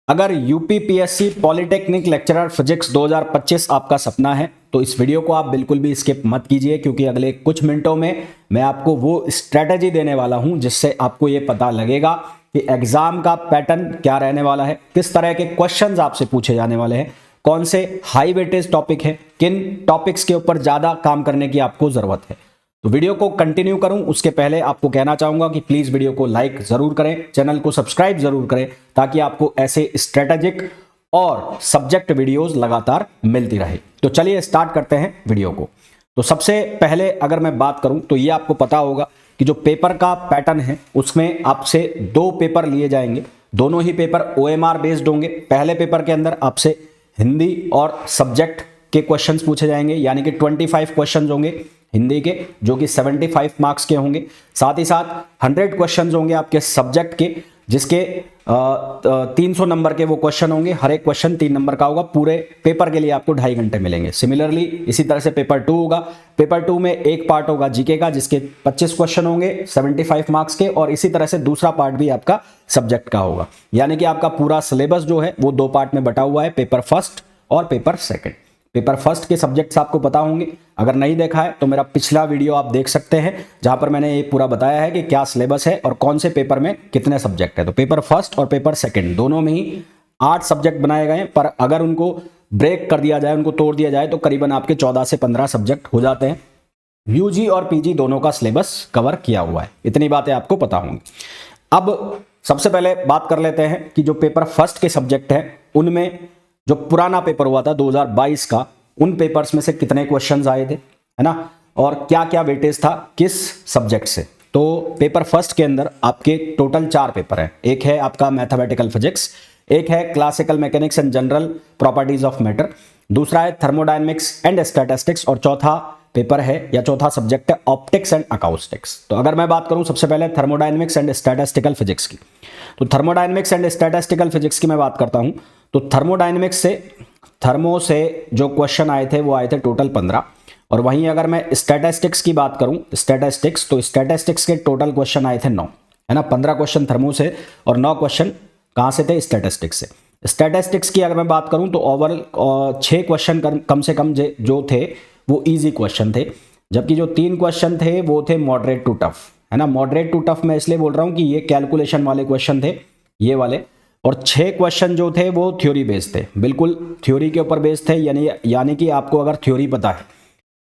अगर UPPSC polytechnic lecturer physics 2025 आपका सपना है तो इस वीडियो को आप बिल्कुल भी स्किप मत कीजिए, क्योंकि अगले कुछ मिनटों में मैं आपको वो स्ट्रेटजी देने वाला हूं जिससे आपको ये पता लगेगा कि एग्जाम का पैटर्न क्या रहने वाला है, किस तरह के क्वेश्चंस आपसे पूछे जाने वाले हैं, कौन से हाई वेटेज टॉपिक है, किन टॉपिक्स के ऊपर ज्यादा काम करने की आपको जरूरत है। तो वीडियो को कंटिन्यू करूं उसके पहले आपको कहना चाहूंगा कि प्लीज वीडियो को लाइक जरूर करें, चैनल को सब्सक्राइब जरूर करें, ताकि आपको ऐसे स्ट्रेटेजिक और सब्जेक्ट वीडियोस लगातार मिलती रहे। तो चलिए स्टार्ट करते हैं वीडियो को। तो सबसे पहले अगर मैं बात करूं तो ये आपको पता होगा कि जो पेपर का पैटर्न है उसमें आपसे दो पेपर लिए जाएंगे। दोनों ही पेपर ओएमआर बेस्ड होंगे। पहले पेपर के अंदर आपसे हिंदी और सब्जेक्ट के क्वेश्चंस पूछे जाएंगे, यानी कि 25 क्वेश्चंस होंगे हिंदी के, जो कि 75 मार्क्स के होंगे। साथ ही साथ 100 क्वेश्चंस होंगे आपके सब्जेक्ट के, जिसके 300 नंबर के वो क्वेश्चन होंगे। हर एक क्वेश्चन 3 नंबर का होगा। पूरे पेपर के लिए आपको 2.5 घंटे मिलेंगे। सिमिलरली इसी तरह से पेपर 2 होगा। पेपर 2 में एक पार्ट होगा जीके का, जिसके 25 क्वेश्चन होंगे 75 मार्क्स के, और इसी तरह से दूसरा पार्ट भी आपका सब्जेक्ट का होगा। यानी कि आपका पूरा सिलेबस जो है वो 2 पार्ट में बटा हुआ है, पेपर फर्स्ट और पेपर सेकेंड। पेपर फर्स्ट के सब्जेक्ट्स आपको पता होंगे, अगर नहीं देखा है तो मेरा पिछला वीडियो आप देख सकते हैं, जहां पर मैंने ये पूरा बताया है कि क्या सिलेबस है और कौन से पेपर में कितने सब्जेक्ट है। तो पेपर फर्स्ट और पेपर सेकंड दोनों में ही 8 सब्जेक्ट बनाए गए हैं, पर अगर उनको ब्रेक कर दिया जाए, उनको तोड़ दिया जाए, तो करीबन आपके 14 से 15 सब्जेक्ट हो जाते हैं। यूजी और पीजी दोनों का सिलेबस कवर किया हुआ है। इतनी बातें आपको पता होंगी। अब सबसे पहले बात कर लेते हैं कि जो पेपर फर्स्ट के सब्जेक्ट हैं उनमें जो पुराना पेपर हुआ था 2022 का, उन पेपर्स में से कितने क्वेश्चंस आए थे, है ना, और क्या क्या वेटेज था किस सब्जेक्ट से। तो पेपर फर्स्ट के अंदर आपके टोटल 4 पेपर हैं। एक है आपका मैथमेटिकल फिजिक्स, एक है classical mechanics and general properties of matter, दूसरा है थर्मोडायनेमिक्स एंड स्टैटिस्टिक्स, और चौथा पेपर है या चौथा सब्जेक्ट है ऑप्टिक्स एंड अकाउस्टिक्स। तो अगर मैं बात करूं सबसे पहले थर्मोडायनेमिक्स एंड स्टैटिस्टिकल फिजिक्स की, तो थर्मोडायनेमिक्स एंड स्टैटिस्टिकल फिजिक्स की मैं बात करता हूं तो थर्मोडायनेमिक्स से थर्मो से जो क्वेश्चन आए थे वो आए थे टोटल 15। और वहीं अगर मैं स्टैटिस्टिक्स की बात करूं स्टैटिस्टिक्स, तो स्टैटिस्टिक्स के टोटल क्वेश्चन आए थे 9, है ना। 15 क्वेश्चन थर्मो से और 9 क्वेश्चन कहां से थे, स्टैटिस्टिक्स से। स्टैटिस्टिक्स की अगर मैं बात करूं तो ओवरऑल 6 क्वेश्चन कम से कम जो थे वो इजी क्वेश्चन थे, जबकि जो 3 क्वेश्चन थे वो थे मॉडरेट टू टफ, है ना। मॉडरेट टू टफ मैं इसलिए बोल रहा हूं कि ये कैलकुलेशन वाले क्वेश्चन थे, ये वाले। और 6 क्वेश्चन जो थे वो थ्योरी बेस्ड थे, बिल्कुल थ्योरी के ऊपर बेस्ड थे। यानी कि आपको अगर थ्योरी पता है,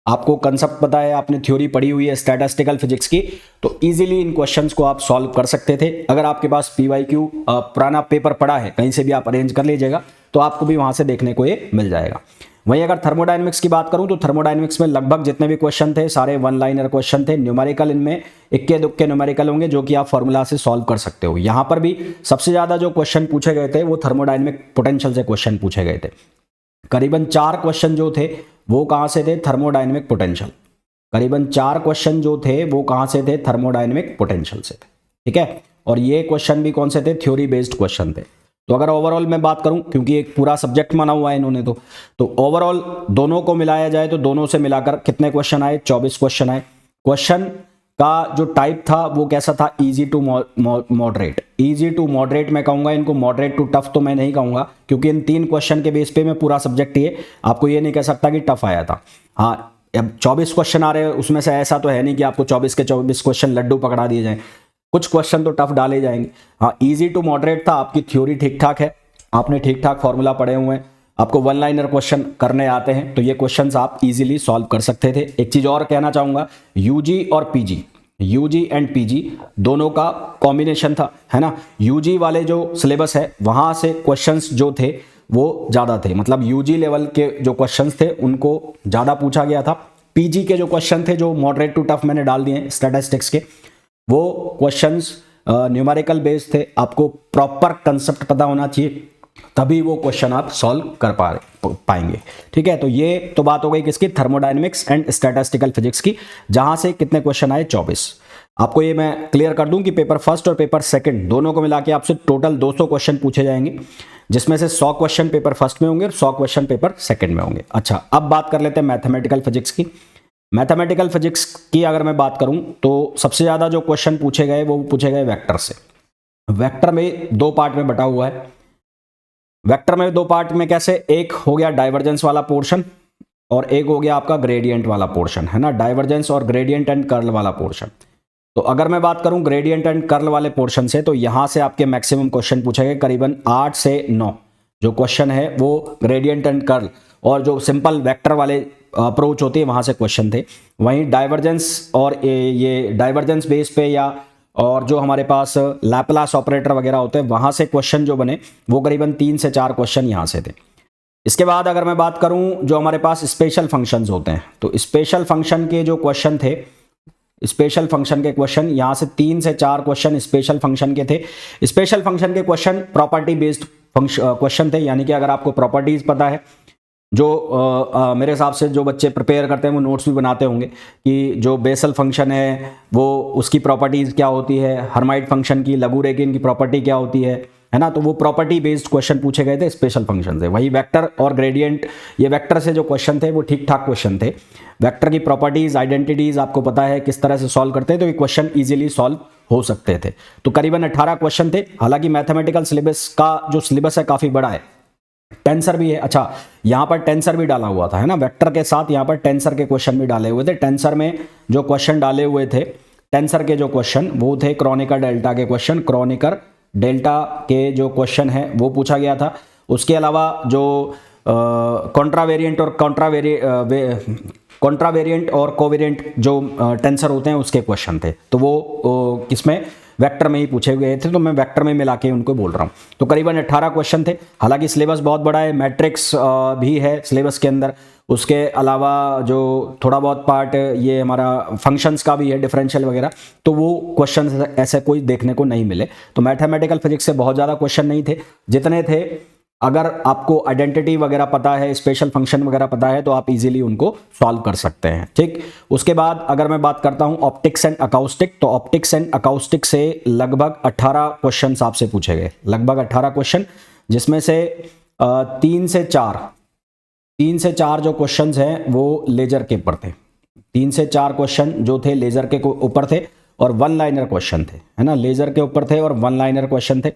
आपको कंसेप्ट पता है, आपने थ्योरी पढ़ी हुई है स्टैटिस्टिकल फिजिक्स की, तो इजीली इन क्वेश्चंस को आप सॉल्व कर सकते थे। अगर आपके पास पीवाईक्यू पुराना पेपर पड़ा है, कहीं से भी आप अरेंज कर लीजिएगा, तो आपको भी वहां से देखने को ये मिल जाएगा। वहीं अगर थर्मोडायनेमिक्स की बात करूं तो थर्मोडायनेमिक्स में लगभग जितने भी क्वेश्चन थे सारे 1 लाइनर क्वेश्चन थे। न्यूमेरिकल इनमें इक्के दुक्के न्यूमेरिकल होंगे जो कि आप फॉर्मूला से सॉल्व कर सकते हो। यहां पर भी सबसे ज्यादा जो क्वेश्चन पूछे गए थे वो थर्मोडायनेमिक पोटेंशियल से क्वेश्चन पूछे गए थे। करीबन 4 क्वेश्चन जो थे वो कहां से थे, थर्मोडायनेमिक पोटेंशियल। करीबन 4 क्वेश्चन जो थे वो कहां से थे, थर्मोडायनेमिक पोटेंशियल से थे, ठीक है। और ये क्वेश्चन भी कौन से थे, थ्योरी बेस्ड क्वेश्चन थे। तो अगर ओवरऑल मैं बात करूं, क्योंकि एक पूरा सब्जेक्ट माना हुआ है इन्होंने, तो ओवरऑल दोनों को मिलाया जाए तो दोनों से मिलाकर कितने क्वेश्चन आए, 24 क्वेश्चन आए। क्वेश्चन का जो टाइप था वो कैसा था, easy to moderate. Easy to moderate मैं कहूंगा इनको, मॉडरेट टू टफ तो मैं नहीं कहूंगा, क्योंकि इन 3 क्वेश्चन के बेस पे मैं पूरा सब्जेक्ट ये आपको ये नहीं कह सकता कि टफ आया था। हाँ, अब 24 क्वेश्चन आ रहे हैं, उसमें से ऐसा तो है नहीं कि आपको 24 के 24 क्वेश्चन लड्डू पकड़ा दिए जाएं, कुछ क्वेश्चन तो टफ डाले जाएंगे। हाँ, इजी टू मॉडरेट था, आपकी थ्योरी ठीक ठाक है, आपने ठीक ठाक फॉर्मूला पढ़े हुए हैं, आपको 1 लाइनर क्वेश्चन करने आते हैं, तो ये क्वेश्चंस आप इजीली सॉल्व कर सकते थे। एक चीज और कहना चाहूंगा, यूजी और पीजी, यूजी एंड पीजी दोनों का कॉम्बिनेशन था, है ना। यूजी वाले जो सिलेबस है वहां से क्वेश्चंस जो थे वो ज्यादा थे, मतलब यूजी लेवल के जो क्वेश्चंस थे उनको ज्यादा पूछा गया था। पीजी के जो क्वेश्चन थे जो मॉडरेट टू टफ मैंने डाल दिए स्टैटिस्टिक्स के, वो क्वेश्चंस न्यूमेरिकल बेस्ड थे। आपको प्रॉपर कंसेप्ट पता होना चाहिए, तभी वो क्वेश्चन आप सॉल्व कर पाएंगे, ठीक है। तो ये तो बात हो गई किसकी, थर्मोडायनेमिक्स एंड स्टैटिस्टिकल फिजिक्स की, जहां से कितने क्वेश्चन आए, 24। आपको ये मैं क्लियर कर दूं कि पेपर फर्स्ट और पेपर सेकंड दोनों को मिला के आपसे टोटल 200 क्वेश्चन पूछे जाएंगे, जिसमें से 100 क्वेश्चन पेपर फर्स्ट में होंगे और 100 क्वेश्चन पेपर सेकंड में होंगे। अच्छा, अब बात कर लेते हैं मैथमेटिकल फिजिक्स की। मैथमेटिकल फिजिक्स की अगर मैं बात करूं तो सबसे ज्यादा जो क्वेश्चन पूछे गए वो पूछे गए वेक्टर से। वेक्टर में 2 पार्ट में बटा हुआ है। वेक्टर में दो पार्ट में कैसे, एक हो गया डाइवर्जेंस वाला पोर्शन और एक हो गया आपका ग्रेडियंट वाला पोर्शन, है ना, डाइवर्जेंस और ग्रेडियंट एंड कर्ल वाला पोर्शन। तो अगर मैं बात करूं ग्रेडियंट एंड कर्ल वाले पोर्शन से, तो यहां से आपके मैक्सिमम क्वेश्चन पूछे गए, करीबन 8 से 9 जो क्वेश्चन है वो ग्रेडियंट एंड कर्ल और जो सिंपल वेक्टर वाले अप्रोच होती है वहां से क्वेश्चन थे। वहीं डाइवर्जेंस और ये डाइवर्जेंस बेस पे या और जो हमारे पास लैपलास ऑपरेटर वगैरह होते हैं वहां से क्वेश्चन जो बने वो करीबन 3 से 4 क्वेश्चन यहां से थे। इसके बाद अगर मैं बात करूं जो हमारे पास स्पेशल फंक्शंस होते हैं, तो स्पेशल फंक्शन के जो क्वेश्चन थे, स्पेशल फंक्शन के क्वेश्चन यहां से 3 से 4 क्वेश्चन स्पेशल फंक्शन के थे। स्पेशल फंक्शन के क्वेश्चन प्रॉपर्टी बेस्ड क्वेश्चन थे, यानी कि अगर आपको प्रॉपर्टीज पता है, जो मेरे हिसाब से जो बच्चे प्रिपेयर करते हैं वो नोट्स भी बनाते होंगे कि जो बेसल फंक्शन है वो उसकी प्रॉपर्टीज क्या होती है, हर्माइट फंक्शन की, लघुरेखियन की प्रॉपर्टी क्या होती है ना, तो वो प्रॉपर्टी बेस्ड क्वेश्चन पूछे गए थे स्पेशल फंक्शन से। वही वेक्टर और ग्रेडियंट, ये वेक्टर से जो क्वेश्चन थे वो ठीक ठाक क्वेश्चन थे। वेक्टर की प्रॉपर्टीज, आइडेंटिटीज आपको पता है किस तरह से सॉल्व करते हैं, तो ये क्वेश्चन इजीली सॉल्व हो सकते थे। तो करीबन 18 क्वेश्चन थे। हालांकि मैथमेटिकल सिलेबस का जो सिलेबस है काफी बड़ा है, टेंसर भी है। अच्छा, यहां पर टेंसर भी डाला हुआ था, है ना, वेक्टर के साथ यहां पर टेंसर के क्वेश्चन भी डाले हुए थे। टेंसर में जो क्वेश्चन डाले हुए थे, टेंसर के जो क्वेश्चन वो थे क्रॉनिकर डेल्टा के क्वेश्चन, क्रॉनिकर डेल्टा के जो क्वेश्चन है वो पूछा गया था। उसके अलावा जो कॉन्ट्रावेरिएंट और कॉन्ट्रावेरिएंट और कोवेरिएंट जो टेंसर होते हैं उसके क्वेश्चन थे, तो वो किसमें, वेक्टर में ही पूछे गए थे, तो मैं वेक्टर में मिला के उनको बोल रहा हूँ। तो करीबन 18 क्वेश्चन थे। हालांकि सिलेबस बहुत बड़ा है, मैट्रिक्स भी है सिलेबस के अंदर। उसके अलावा जो थोड़ा बहुत पार्ट ये हमारा फंक्शंस का भी है, डिफरेंशियल वगैरह, तो वो क्वेश्चन ऐसे कोई देखने को नहीं मिले। तो मैथमेटिकल फिजिक्स से बहुत ज़्यादा क्वेश्चन नहीं थे। जितने थे, अगर आपको आइडेंटिटी वगैरह पता है, स्पेशल फंक्शन वगैरह पता है, तो आप इजीली उनको सॉल्व कर सकते हैं। ठीक, उसके बाद अगर मैं बात करता हूं ऑप्टिक्स एंड अकाउस्टिक, तो ऑप्टिक्स एंड अकाउस्टिक से लगभग 18 क्वेश्चन आपसे पूछे गए, लगभग 18 क्वेश्चन, जिसमें से 3 से 4 जो क्वेश्चन हैं वो लेजर के ऊपर थे। 3 से 4 क्वेश्चन जो थे लेजर के ऊपर थे और वन लाइनर क्वेश्चन थे, है ना, लेजर के ऊपर थे और वन लाइनर क्वेश्चन थे।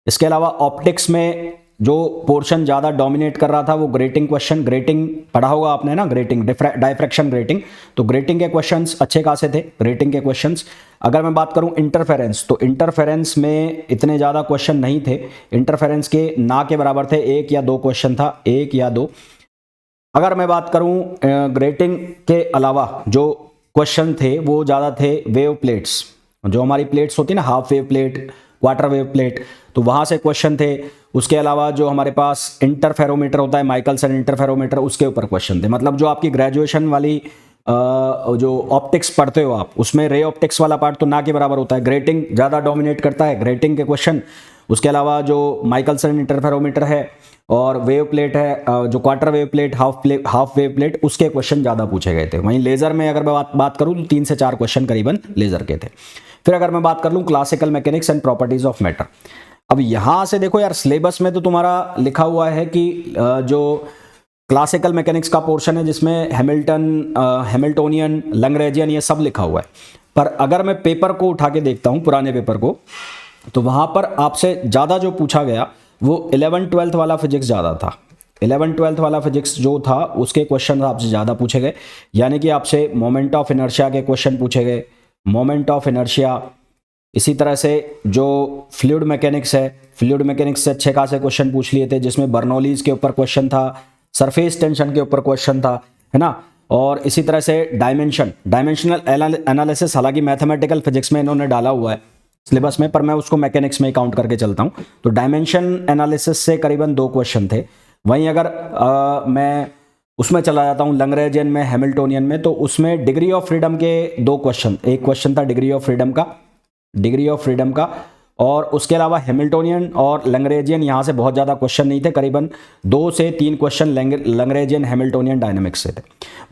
इसके अलावा ऑप्टिक्स में जो पोर्शन ज़्यादा डोमिनेट कर रहा था वो ग्रेटिंग क्वेश्चन, ग्रेटिंग पढ़ा होगा आपने ना, ग्रेटिंग, डायफ्रैक्शन ग्रेटिंग, तो ग्रेटिंग के क्वेश्चंस अच्छे खासे थे, ग्रेटिंग के क्वेश्चंस। अगर मैं बात करूं इंटरफेरेंस, तो इंटरफेरेंस में इतने ज़्यादा क्वेश्चन नहीं थे, इंटरफेरेंस के ना के बराबर थे, 1 या 2 क्वेश्चन था, 1 या 2। अगर मैं बात करूं ग्रेटिंग के अलावा जो क्वेश्चन थे वो ज़्यादा थे वेव प्लेट्स, जो हमारी प्लेट्स होती है ना, half wave plate, quarter wave plate, तो वहाँ से क्वेश्चन थे। उसके अलावा जो हमारे पास इंटरफेरोमीटर होता है, माइकलसन इंटरफेरोमीटर, उसके ऊपर क्वेश्चन थे। मतलब जो आपकी ग्रेजुएशन वाली जो ऑप्टिक्स पढ़ते हो आप, उसमें रे ऑप्टिक्स वाला पार्ट तो ना के बराबर होता है, ग्रेटिंग ज़्यादा डोमिनेट करता है, ग्रेटिंग के क्वेश्चन। उसके अलावा जो माइकलसन इंटरफेरोमीटर है और वेव प्लेट है, जो quarter wave plate, half wave plate, उसके क्वेश्चन ज़्यादा पूछे गए थे। वहीं लेज़र में अगर मैं बात करूँ तो 3 से 4 क्वेश्चन करीबन लेज़र के थे। फिर अगर मैं बात कर लूँ classical mechanics and properties of matter, अब यहां से देखो यार, सिलेबस में तो तुम्हारा लिखा हुआ है कि जो क्लासिकल मैकेनिक्स का पोर्शन है जिसमें हैमिल्टोनियन, लैग्रेंजियन, ये सब लिखा हुआ है। पर अगर मैं पेपर को उठा के देखता हूं, पुराने पेपर को, तो वहां पर आपसे ज़्यादा जो पूछा गया वो 11th-12th वाला फिजिक्स ज़्यादा था। 11th-12th वाला फिजिक्स जो था उसके क्वेश्चन आपसे ज़्यादा पूछे गए, यानी कि आपसे मोमेंट ऑफ इनर्शिया के क्वेश्चन पूछे गए, मोमेंट ऑफ इनर्शिया। इसी तरह से जो फ्लूइड मैकेनिक्स है, फ्लूइड मैकेनिक्स से अच्छे खासे क्वेश्चन पूछ लिए थे, जिसमें बर्नौलीज के ऊपर क्वेश्चन था, सरफेस टेंशन के ऊपर क्वेश्चन था, है ना। और इसी तरह से डायमेंशनल एनालिसिस, हालांकि मैथमेटिकल फिजिक्स में इन्होंने डाला हुआ है सिलेबस में, पर मैं उसको मैकेनिक्स में ही काउंट करके चलता हूँ। तो डायमेंशन एनालिसिस से करीबन 2 क्वेश्चन थे। वहीं अगर मैं उसमें चला जाता हूँ लैग्रेंजियन में, हैमिल्टोनियन में, तो उसमें डिग्री ऑफ फ्रीडम के 2 क्वेश्चन, एक क्वेश्चन था डिग्री ऑफ फ्रीडम का, और उसके अलावा हैमिल्टोनियन और लैग्रेंजियन यहाँ से बहुत ज़्यादा क्वेश्चन नहीं थे, करीबन 2 से 3 क्वेश्चन लैग्रेंजियन हैमिल्टोनियन डायनामिक्स से थे।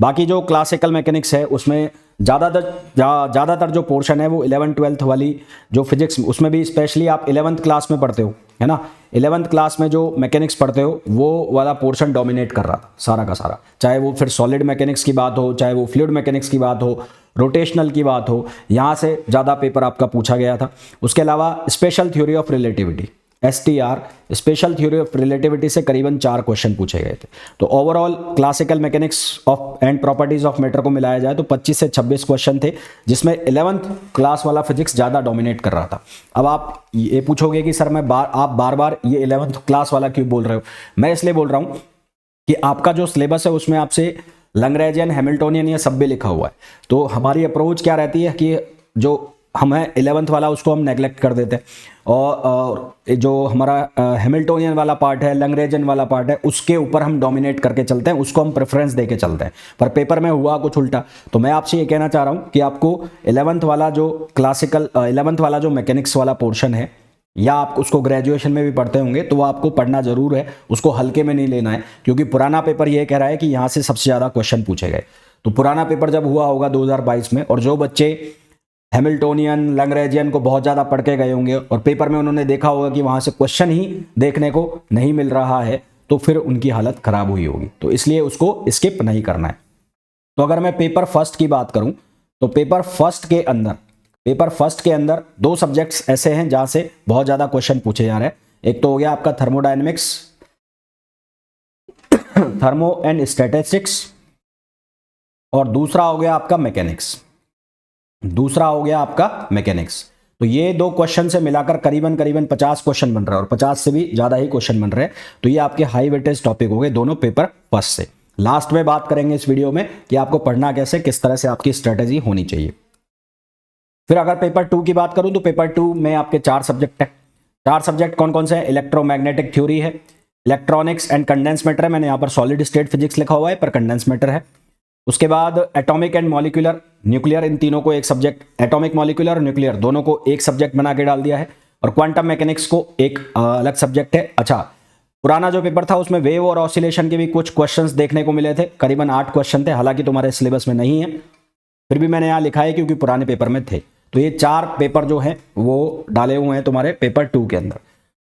बाकी जो क्लासिकल मैकेनिक्स है उसमें ज़्यादातर जो पोर्शन है वो 11th-12th वाली जो फिजिक्स, उसमें भी स्पेशली आप 11th क्लास में पढ़ते हो, है ना, 11th क्लास में जो मैकेनिक्स पढ़ते हो वो वाला पोर्शन डोमिनेट कर रहा था सारा का सारा, चाहे वो फिर सॉलिड मैकेनिक्स की बात हो, चाहे वो फ्लूइड मैकेनिक्स की बात हो, रोटेशनल की बात हो, यहाँ से ज़्यादा पेपर आपका पूछा गया था। उसके अलावा special theory of relativity, STR special theory of relativity से करीबन 4 क्वेश्चन पूछे गए थे। तो overall classical mechanics of and properties of matter को मिलाया जाए तो 25 से 26 क्वेश्चन थे, जिसमें 11th क्लास वाला फिजिक्स ज़्यादा डोमिनेट कर रहा था। अब आप ये पूछोगे कि सर आप बार बार ये 11th क्लास वाला क्यों बोल रहे हो? मैं इसलिए बोल रहा हूँ कि आपका जो सिलेबस है उसमें आपसे लैग्रेंजियन, हैमिल्टोनियन ये सब भी लिखा हुआ है। तो हमारी अप्रोच क्या रहती है कि जो हम है 11th वाला उसको हम नेग्लेक्ट कर देते हैं, और जो हमारा हैमिल्टोनियन वाला पार्ट है, लैग्रेंजियन वाला पार्ट है, उसके ऊपर हम डोमिनेट करके चलते हैं, उसको हम प्रेफरेंस देके चलते हैं। पर पेपर में हुआ कुछ उल्टा। तो मैं आपसे ये कहना चाह रहा हूँ कि आपको 11th वाला जो क्लासिकल 11th वाला जो मैकेनिक्स वाला पोर्शन है, या आप उसको ग्रेजुएशन में भी पढ़ते होंगे, तो वो आपको पढ़ना जरूर है, उसको हल्के में नहीं लेना है, क्योंकि पुराना पेपर ये कह रहा है कि यहाँ से सबसे ज़्यादा क्वेश्चन पूछे गए। तो पुराना पेपर जब हुआ होगा 2022 में, और जो बच्चे हैमिल्टोनियन, लैग्रेंजियन को बहुत ज़्यादा पढ़ के गए होंगे और पेपर में उन्होंने देखा होगा कि वहाँ से क्वेश्चन ही देखने को नहीं मिल रहा है, तो फिर उनकी हालत खराब हुई होगी। तो इसलिए उसको स्किप नहीं करना है। तो अगर मैं पेपर फर्स्ट की बात करूं, तो पेपर फर्स्ट के अंदर 2 सब्जेक्ट्स ऐसे हैं जहां से बहुत ज़्यादा क्वेश्चन पूछे जा रहे हैं। एक तो हो गया आपका थर्मोडायनेमिक्स, थर्मो एंड स्टैटिस्टिक्स, और दूसरा हो गया आपका मैकेनिक्स। तो ये 2 क्वेश्चन से मिलाकर करीबन 50 क्वेश्चन बन रहा है, और 50 से भी ज़्यादा ही क्वेश्चन बन रहे हैं। तो ये आपके हाई वेटेज टॉपिक हो गए दोनों पेपर फर्स्ट से। लास्ट में बात करेंगे इस वीडियो में कि आपको पढ़ना कैसे, किस तरह से आपकी स्ट्रेटेजी होनी चाहिए। फिर अगर पेपर 2 की बात करूं तो पेपर 2 में आपके 4 सब्जेक्ट है। 4 सब्जेक्ट कौन कौन से हैं? इलेक्ट्रोमैग्नेटिक थ्योरी है, इलेक्ट्रॉनिक्स एंड कंडेंस मैटर है, मैंने यहाँ पर सॉलिड स्टेट फिजिक्स लिखा हुआ है पर कंडेंस मैटर है। उसके बाद एटॉमिक एंड मॉलिक्यूलर, न्यूक्लियर, इन तीनों को एक सब्जेक्ट, एटॉमिक, मॉलिक्यूलर और न्यूक्लियर दोनों को एक सब्जेक्ट बना के डाल दिया है, और क्वांटम मैकेनिक्स को एक अलग सब्जेक्ट है। अच्छा, पुराना जो पेपर था उसमें वेव और ऑसिलेशन के भी कुछ क्वेश्चंस देखने को मिले थे, करीबन 8 क्वेश्चन थे, हालांकि तुम्हारे सिलेबस में नहीं है, फिर भी मैंने यहाँ लिखा है क्योंकि पुराने पेपर में थे। तो ये 4 पेपर जो हैं वो डाले हुए हैं तुम्हारे पेपर 2 के अंदर।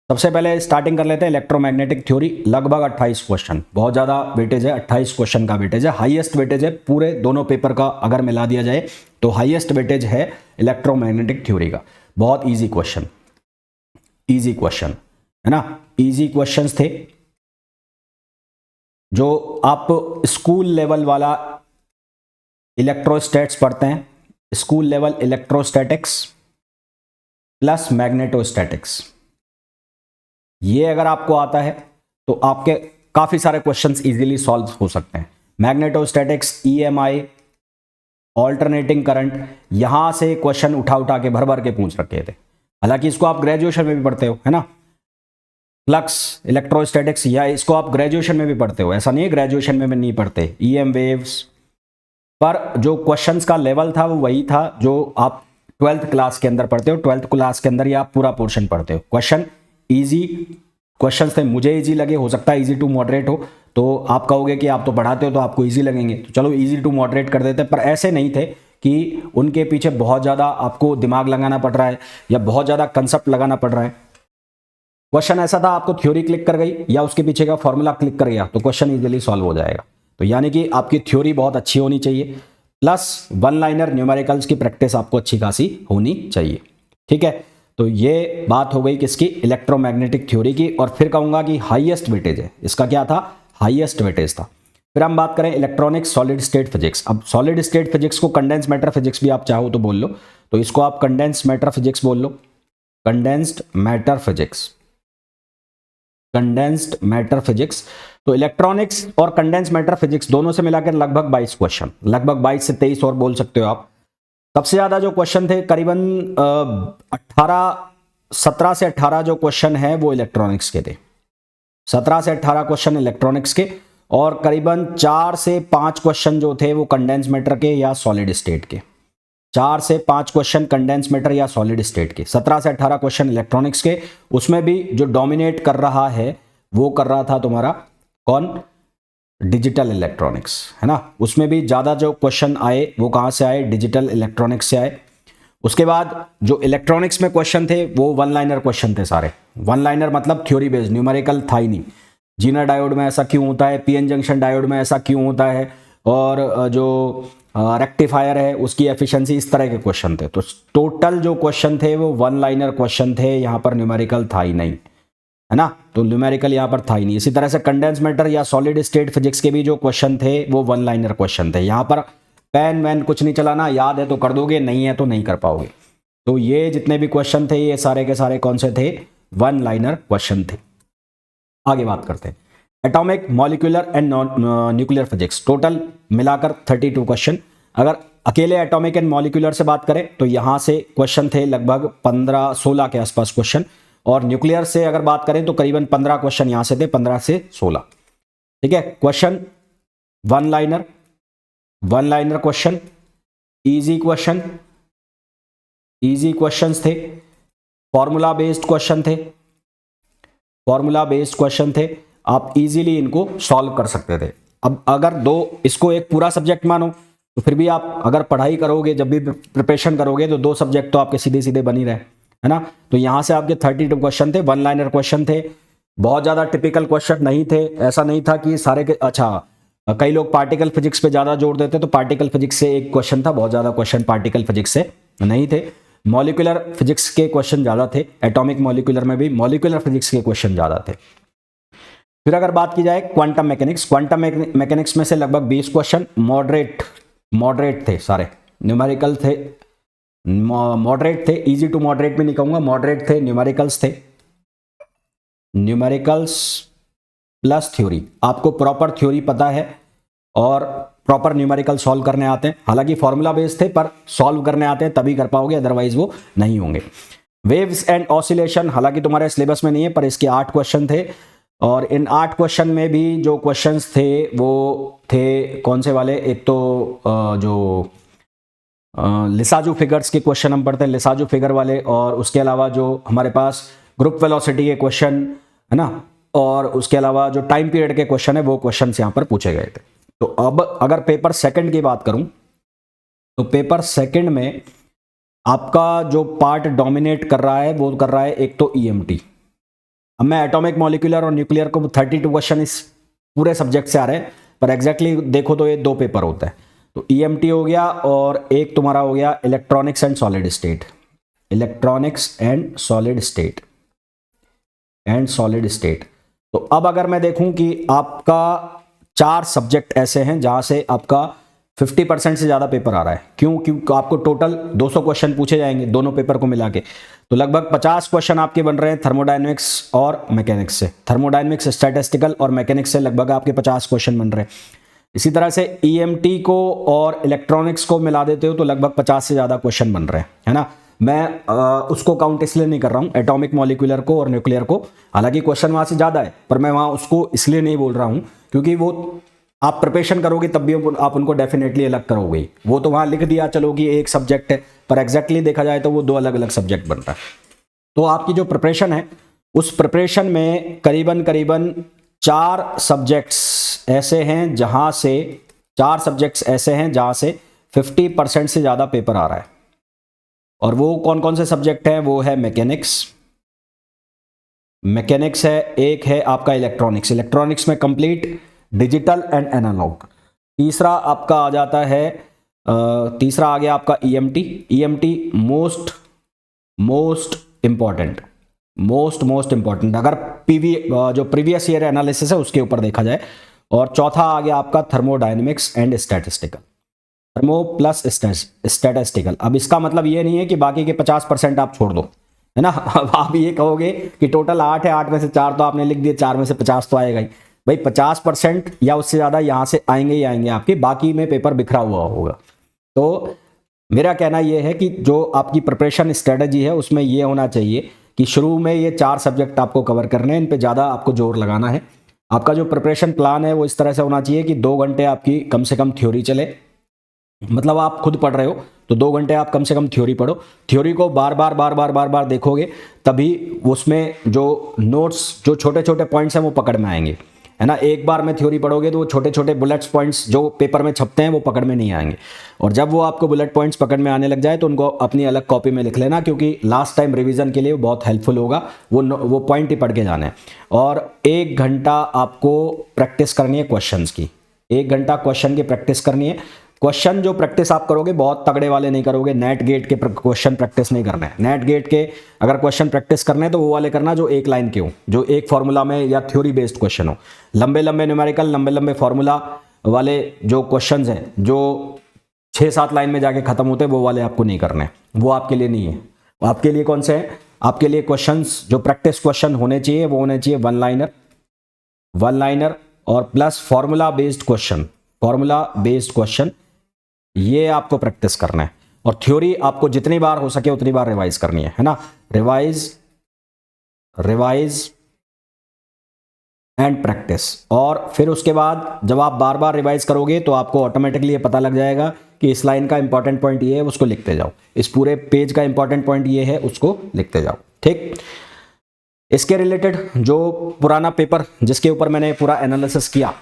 सबसे पहले स्टार्टिंग कर लेते हैं इलेक्ट्रोमैग्नेटिक थ्योरी। लगभग 28 क्वेश्चन, बहुत ज़्यादा वेटेज है, 28 क्वेश्चन का वेटेज है, हाईएस्ट वेटेज है पूरे दोनों पेपर का। अगर मिला दिया जाए तो हाईएस्ट वेटेज है इलेक्ट्रोमैग्नेटिक थ्योरी का। बहुत इजी क्वेश्चन है ना, इजी क्वेश्चंस थे जो आप स्कूल लेवल वाला इलेक्ट्रोस्टैट्स पढ़ते हैं, school level electrostatics plus magnetostatics, ये अगर आपको आता है तो आपके काफी सारे क्वेश्चंस इजीली सॉल्व हो सकते हैं। मैग्नेटोस्टैटिक्स, EMI, ऑल्टरनेटिंग करंट, यहां से क्वेश्चन उठा के भर के पूछ रखे थे, हालांकि इसको आप ग्रेजुएशन में भी पढ़ते हो, है ना। फ्लक्स इलेक्ट्रोस्टैटिक्स, या इसको आप ग्रेजुएशन में भी पढ़ते हो, ऐसा नहीं है ग्रेजुएशन में नहीं पढ़ते। EM वेव्स, पर जो क्वेश्चंस का लेवल था वो वही था जो आप 12th क्लास के अंदर पढ़ते हो। 12th क्लास के अंदर ये आप पूरा पोर्शन पढ़ते हो। क्वेश्चन इजी क्वेश्चंस थे, मुझे इजी लगे, हो सकता है इजी टू मॉडरेट हो, तो आप कहोगे कि आप तो पढ़ाते हो तो आपको इजी लगेंगे, तो चलो इजी टू मॉडरेट कर देते हैं। पर ऐसे नहीं थे कि उनके पीछे बहुत ज़्यादा आपको दिमाग लगाना पड़ रहा है या बहुत ज़्यादा कंसेप्ट लगाना पड़ रहा है। क्वेश्चन ऐसा था, आपको थ्योरी क्लिक कर गई या उसके पीछे का फॉर्मूला क्लिक कर गया तो क्वेश्चन इजीली सॉल्व हो जाएगा। तो यानी कि आपकी थ्योरी बहुत अच्छी होनी चाहिए, प्लस 1 लाइनर न्यूमेरिकल्स की प्रैक्टिस आपको अच्छी खासी होनी चाहिए। ठीक है, तो ये बात हो गई किसकी? इलेक्ट्रोमैग्नेटिक थ्योरी की। और फिर कहूंगा कि हाईएस्ट वेटेज है इसका, क्या था? हाईएस्ट वेटेज था। फिर हम बात करें इलेक्ट्रॉनिक्स, सॉलिड स्टेट फिजिक्स। अब सॉलिड स्टेट फिजिक्स को कंडेंस मैटर फिजिक्स भी आप चाहो तो बोल लो, तो इसको आप कंडेंस मैटर फिजिक्स बोल लो, condensed matter physics, condensed matter physics. तो इलेक्ट्रॉनिक्स और कंडेंस्ड मैटर फिजिक्स दोनों से मिलाकर लगभग 22 क्वेश्चन, लगभग 22 से 23 और बोल सकते हो आप। सबसे ज्यादा जो क्वेश्चन थे करीबन 17 से 18 जो क्वेश्चन है वो इलेक्ट्रॉनिक्स के थे, 17 से 18 क्वेश्चन इलेक्ट्रॉनिक्स के, और करीबन 4 से 5 क्वेश्चन जो थे वो कंडेंस मैटर के या सॉलिड स्टेट के। 4 से 5 क्वेश्चन कंडेंस मैटर या सॉलिड स्टेट के, 17 से 18 क्वेश्चन इलेक्ट्रॉनिक्स के। उसमें भी जो डोमिनेट कर रहा है वो कर रहा था तुम्हारा कौन? डिजिटल इलेक्ट्रॉनिक्स, है ना। उसमें भी ज़्यादा जो क्वेश्चन आए वो कहाँ से आए? डिजिटल इलेक्ट्रॉनिक्स से आए। उसके बाद जो इलेक्ट्रॉनिक्स में क्वेश्चन थे वो 1 लाइनर क्वेश्चन थे सारे। 1 लाइनर मतलब थ्योरी बेस्ड, न्यूमेरिकल था ही नहीं। जीना डायोड में ऐसा क्यों होता है, PN जंक्शन डायोड में ऐसा क्यों होता है, और जो रेक्टिफायर है उसकी एफिशिएंसी, इस तरह के क्वेश्चन थे। तो टोटल जो क्वेश्चन थे वो 1 लाइनर क्वेश्चन थे, यहाँ पर न्यूमेरिकल था ही नहीं। है ना, तो न्यूमेरिकल यहाँ पर था ही नहीं। इसी तरह से कंडेंस मैटर या सॉलिड स्टेट फिजिक्स के भी जो क्वेश्चन थे वो वन लाइनर क्वेश्चन थे। यहाँ पर पेन वैन कुछ नहीं चलाना, याद है तो कर दोगे, नहीं है तो नहीं कर पाओगे। तो ये जितने भी क्वेश्चन थे ये सारे के सारे कौन से थे, वन लाइनर क्वेश्चन थे। आगे बात करते हैं atomic, molecular and nuclear physics, total मिलाकर 32 क्वेश्चन। अगर अकेले एटॉमिक एंड मॉलिक्यूलर से बात करें तो यहां से क्वेश्चन थे लगभग 15-16 के आसपास क्वेश्चन, और न्यूक्लियर से अगर बात करें तो करीबन 15 क्वेश्चन यहां से थे, 15 से 16। ठीक है, question one liner question, easy questions थे, फॉर्मूला बेस्ड क्वेश्चन थे, आप इजीली इनको सॉल्व कर सकते थे। अब अगर इसको एक पूरा सब्जेक्ट मानो तो फिर भी आप अगर पढ़ाई करोगे, जब भी प्रिपरेशन करोगे तो 2 सब्जेक्ट तो आपके सीधे सीधे बन ही रहे, है ना। तो यहां से आपके 32 क्वेश्चन थे, वन लाइनर क्वेश्चन थे, बहुत ज्यादा टिपिकल क्वेश्चन नहीं थे। ऐसा नहीं था कि सारे के, अच्छा कई लोग पार्टिकल फिजिक्स पे ज्यादा जोर देते, तो पार्टिकल फिजिक्स से एक क्वेश्चन था, बहुत ज्यादा क्वेश्चन पार्टिकल फिजिक्स से नहीं थे। मॉलिक्यूलर फिजिक्स के क्वेश्चन ज्यादा थे, एटॉमिक मॉलिक्यूलर में भी मॉलिक्यूलर फिजिक्स के क्वेश्चन ज्यादा थे। फिर अगर बात की जाए क्वांटम मैकेनिक्स में से लगभग 20 क्वेश्चन मॉडरेट थे, सारे न्यूमेरिकल थे, मॉडरेट थे, इजी टू मॉडरेट भी नहीं कहूंगा, मॉडरेट थे, न्यूमेरिकल्स प्लस थ्योरी। आपको प्रॉपर थ्योरी पता है और प्रॉपर न्यूमेरिकल सॉल्व करने आते हैं, हालांकि फॉर्मूला बेस्ड थे पर सॉल्व करने आते हैं तभी कर पाओगे, अदरवाइज वो नहीं होंगे। वेव्स एंड ऑसिलेशन हालांकि तुम्हारे सिलेबस में नहीं है, पर इसके 8 क्वेश्चन थे, और इन 8 क्वेश्चन में भी जो क्वेश्चंस थे वो थे कौन से वाले, एक तो जो लिसाजू फिगर्स के क्वेश्चन हम पढ़ते हैं, लिसाजू फिगर वाले, और उसके अलावा जो हमारे पास ग्रुप वेलोसिटी के क्वेश्चन है ना, और उसके अलावा जो टाइम पीरियड के क्वेश्चन है वो क्वेश्चन यहाँ पर पूछे गए थे। तो अब अगर पेपर सेकंड की बात करूं तो पेपर सेकंड में आपका जो पार्ट डोमिनेट कर रहा है वो कर रहा है एक तो ईएमटी। अब मैं एटॉमिक, मॉलिक्यूलर और न्यूक्लियर को 32 क्वेश्चन इस पूरे सब्जेक्ट से आ रहे हैं, पर एग्जैक्टली देखो तो ये 2 पेपर होता है। तो ईएमटी हो गया और एक तुम्हारा हो गया इलेक्ट्रॉनिक्स एंड सॉलिड स्टेट। तो अब अगर मैं देखूं कि आपका 4 सब्जेक्ट ऐसे हैं जहां से आपका 50% से ज्यादा पेपर आ रहा है। क्योंकि आपको टोटल 200 क्वेश्चन पूछे जाएंगे दोनों पेपर को मिला के, तो लगभग 50 क्वेश्चन आपके बन रहे हैं थर्मोडायनेमिक्स और मैकेनिक्स से, थर्मोडायनेमिक्स, स्टैटिस्टिकल और मैकेनिक्स से लगभग आपके 50 क्वेश्चन बन रहे हैं। इसी तरह से ईएमटी को और इलेक्ट्रॉनिक्स को मिला देते हो तो लगभग 50 से ज्यादा क्वेश्चन बन रहे हैं, है ना। मैं उसको काउंट इसलिए नहीं कर रहा हूं, एटॉमिक, मॉलिक्यूलर को और न्यूक्लियर को, हालांकि क्वेश्चन वहां से ज्यादा है, पर मैं वहां उसको इसलिए नहीं बोल रहा हूं क्योंकि वो आप प्रिपरेशन करोगे तब भी आप उनको डेफिनेटली अलग करोगे। वो तो वहां लिख दिया चलो कि एक सब्जेक्ट है, पर एग्जैक्टली देखा जाए तो वो 2 अलग अलग सब्जेक्ट बन रहा है। तो आपकी जो प्रिपरेशन है उस प्रिपरेशन में करीबन 4 सब्जेक्ट्स ऐसे हैं जहां से 50% से ज्यादा पेपर आ रहा है। और वो कौन कौन से सब्जेक्ट हैं? वो है मैकेनिक्स है, एक है आपका इलेक्ट्रॉनिक्स में कंप्लीट डिजिटल एंड एनालॉग। तीसरा आपका आ जाता है तीसरा आ गया आपका ईएमटी मोस्ट इंपॉर्टेंट अगर जो प्रीवियस ईयर एनालिसिस है उसके ऊपर देखा जाए। और चौथा आ गया आपका thermodynamics and statistical, thermo plus statistical. अब इसका मतलब ये नहीं है कि बाकी के 50% आप छोड़ दो, है ना। अब आप ये कहोगे कि टोटल 8 है, 8 में से 4 तो आपने लिख दिए, 4 में से 50 तो आएगा ही। भाई 50% या उससे ज्यादा यहां से आएंगे ही आएंगे आपके, बाकी में पेपर बिखरा हुआ होगा। तो मेरा कहना यह है कि जो आपकी प्रिपरेशन स्ट्रेटजी है उसमें यह होना चाहिए कि शुरू में ये 4 सब्जेक्ट आपको कवर करने हैं, इन पे ज्यादा आपको जोर लगाना है। आपका जो प्रिपरेशन प्लान है वो इस तरह से होना चाहिए कि 2 घंटे आपकी कम से कम थ्योरी चले, मतलब आप खुद पढ़ रहे हो तो 2 घंटे आप कम से कम थ्योरी पढ़ो। थ्योरी को बार बार देखोगे तभी उसमें जो नोट्स, जो छोटे छोटे पॉइंट्स हैं वो पकड़ में आएंगे, है ना। एक बार में थ्योरी पढ़ोगे तो वो छोटे छोटे बुलेट्स पॉइंट्स जो पेपर में छपते हैं वो पकड़ में नहीं आएंगे। और जब वो आपको बुलेट पॉइंट्स पकड़ में आने लग जाए तो उनको अपनी अलग कॉपी में लिख लेना, क्योंकि लास्ट टाइम रिवीजन के लिए बहुत हेल्पफुल होगा। वो पॉइंट ही पढ़ के जाना है। और 1 घंटा आपको प्रैक्टिस करनी है क्वेश्चंस की, 1 घंटा क्वेश्चन की प्रैक्टिस करनी है। क्वेश्चन जो प्रैक्टिस आप करोगे बहुत तगड़े वाले नहीं करोगे, नेट गेट के क्वेश्चन प्रैक्टिस नहीं करना है। नेट गेट के अगर क्वेश्चन प्रैक्टिस करने हैं तो वो वाले करना जो एक लाइन के हो, जो एक फॉर्मूला में या थ्योरी बेस्ड क्वेश्चन हो। लंबे लंबे न्यूमेरिकल, लंबे लंबे फॉर्मूला वाले जो क्वेश्चन हैं जो 6-7 लाइन में जाके खत्म होते हैं, वो वाले आपको नहीं करने, वो आपके लिए नहीं है। आपके लिए कौन से हैं? आपके लिए क्वेश्चंस जो प्रैक्टिस क्वेश्चन होने चाहिए वो होने चाहिए वन लाइनर और प्लस फॉर्मूला बेस्ड क्वेश्चन, ये आपको प्रैक्टिस करना है। और थ्योरी आपको जितनी बार हो सके उतनी बार रिवाइज करनी है ना। Revise and practice. और फिर उसके बाद जब आप बार बार रिवाइज करोगे तो आपको ऑटोमेटिकली ये पता लग जाएगा कि इस लाइन का इंपॉर्टेंट पॉइंट ये है, उसको लिखते जाओ। इस पूरे पेज का इंपॉर्टेंट पॉइंट ये है, उसको लिखते जाओ। ठीक, इसके रिलेटेड जो पुराना पेपर जिसके ऊपर मैंने पूरा एनालिसिस किया,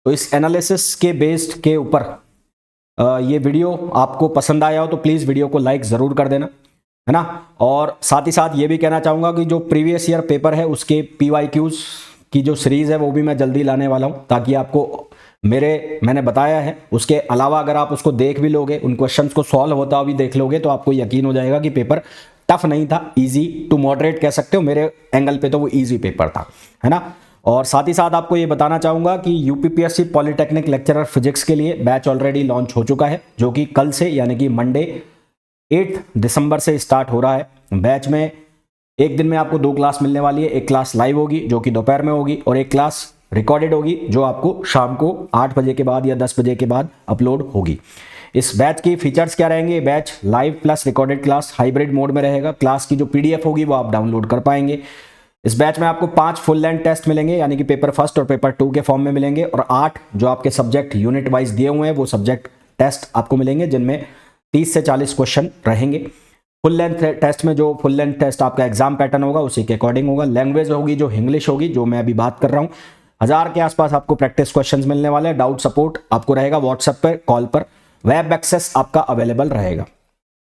तो इस एनालिसिस के बेस्ड के ऊपर ये वीडियो आपको पसंद आया हो तो प्लीज़ वीडियो को लाइक ज़रूर कर देना, है ना। और साथ ही साथ ये भी कहना चाहूँगा कि जो प्रीवियस ईयर पेपर है उसके PYQs की जो सीरीज़ है वो भी मैं जल्दी लाने वाला हूँ, ताकि आपको मैंने बताया है उसके अलावा अगर आप उसको देख भी लोगे, उन क्वेश्चंस को सॉल्व होता हुआ भी देख लोगे, तो आपको यकीन हो जाएगा कि पेपर टफ नहीं था, इजी टू मॉडरेट कह सकते हो। मेरे एंगल पे तो वो इजी पेपर था, है ना। और साथ ही साथ आपको ये बताना चाहूँगा कि UPPSC पॉलिटेक्निक लेक्चरर फिजिक्स के लिए बैच ऑलरेडी लॉन्च हो चुका है, जो कि कल से यानी कि मंडे 8 दिसंबर से स्टार्ट हो रहा है। बैच में एक दिन में आपको 2 क्लास मिलने वाली है। एक क्लास लाइव होगी जो कि दोपहर में होगी, और एक क्लास रिकॉर्डेड होगी जो आपको शाम को 8 बजे के बाद या 10 बजे के बाद अपलोड होगी। इस बैच की फीचर्स क्या रहेंगे? Batch live plus recorded class hybrid mode में रहेगा। क्लास की जो PDF होगी वो आप डाउनलोड कर पाएंगे। इस बैच में आपको 5 फुल लेंथ टेस्ट मिलेंगे, यानी कि पेपर 1 और पेपर 2 के फॉर्म में मिलेंगे, और 8 जो आपके सब्जेक्ट यूनिट वाइज दिए हुए हैं वो सब्जेक्ट टेस्ट आपको मिलेंगे, जिनमें 30 से 40 क्वेश्चन रहेंगे। फुल लेंथ टेस्ट में जो फुल लेंथ टेस्ट आपका एग्जाम पैटर्न होगा उसी के अकॉर्डिंग होगा। लैंग्वेज होगी जो इंग्लिश होगी, जो मैं अभी बात कर रहा हूँ। 1000 के आसपास आपको प्रैक्टिस क्वेश्चंस मिलने वाले हैं। डाउट सपोर्ट आपको रहेगा व्हाट्सएप पर, कॉल पर। वेब एक्सेस आपका अवेलेबल रहेगा।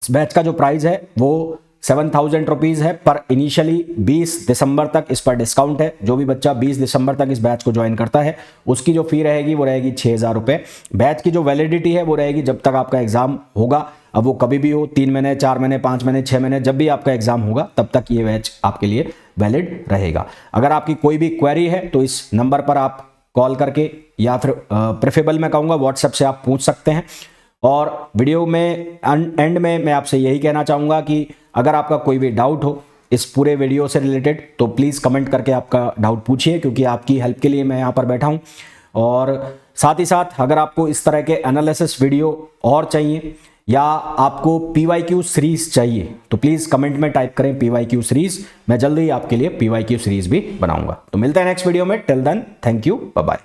इस बैच का जो प्राइस है वो 7,000 रुपीज़ है, पर इनिशियली 20 दिसंबर तक इस पर डिस्काउंट है। जो भी बच्चा 20 दिसंबर तक इस बैच को ज्वाइन करता है उसकी जो फी रहेगी वो रहेगी 6,000 रुपये। बैच की जो वैलिडिटी है वो रहेगी जब तक आपका एग्जाम होगा। अब वो कभी भी हो, 3 महीने, 4 महीने, 5 महीने, 6 महीने, जब भी आपका एग्जाम होगा तब तक ये बैच आपके लिए वैलिड रहेगा। अगर आपकी कोई भी क्वेरी है तो इस नंबर पर आप कॉल करके या फिर प्रेफरेबल मैं कहूँगा व्हाट्सएप से आप पूछ सकते हैं। और वीडियो में एंड में मैं आपसे यही कहना चाहूँगा कि अगर आपका कोई भी डाउट हो इस पूरे वीडियो से रिलेटेड तो प्लीज़ कमेंट करके आपका डाउट पूछिए, क्योंकि आपकी हेल्प के लिए मैं यहाँ पर बैठा हूँ। और साथ ही साथ अगर आपको इस तरह के एनालिसिस वीडियो और चाहिए या आपको PYQ सीरीज चाहिए तो प्लीज़ कमेंट में टाइप करें PYQ सीरीज। मैं जल्दी ही आपके लिए PYQ सीरीज भी बनाऊंगा। तो मिलते हैं नेक्स्ट वीडियो में। Till then, thank you, bye bye.